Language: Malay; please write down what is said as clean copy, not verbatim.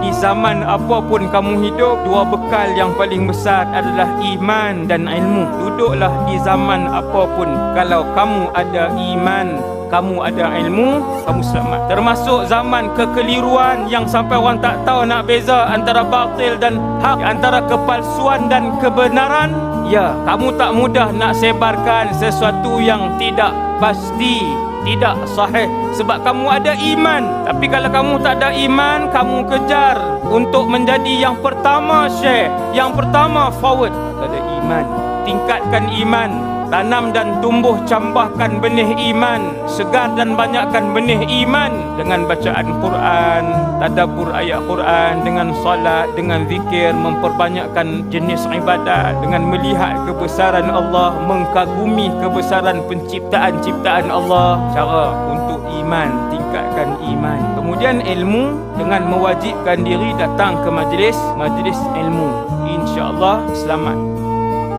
di zaman apapun kamu hidup, dua bekal yang paling besar adalah iman dan ilmu. Duduklah di zaman apapun, kalau kamu ada iman, kamu ada ilmu, kamu selamat. Termasuk zaman kekeliruan yang sampai orang tak tahu nak beza antara batil dan hak, antara kepalsuan dan kebenaran. Ya, kamu tak mudah nak sebarkan sesuatu yang tidak pasti, tidak sahih, sebab kamu ada iman. Tapi kalau kamu tak ada iman, kamu kejar untuk menjadi yang pertama share, yang pertama forward. Tak ada iman, tingkatkan iman. Tanam dan tumbuh cambahkan benih iman, segar dan banyakkan benih iman dengan bacaan Quran, tadabbur ayat Quran, dengan salat, dengan zikir, memperbanyakkan jenis ibadat, dengan melihat kebesaran Allah, mengkagumi kebesaran penciptaan-ciptaan Allah. Cara untuk iman, tingkatkan iman. Kemudian ilmu, dengan mewajibkan diri datang ke majlis ilmu. InsyaAllah selamat.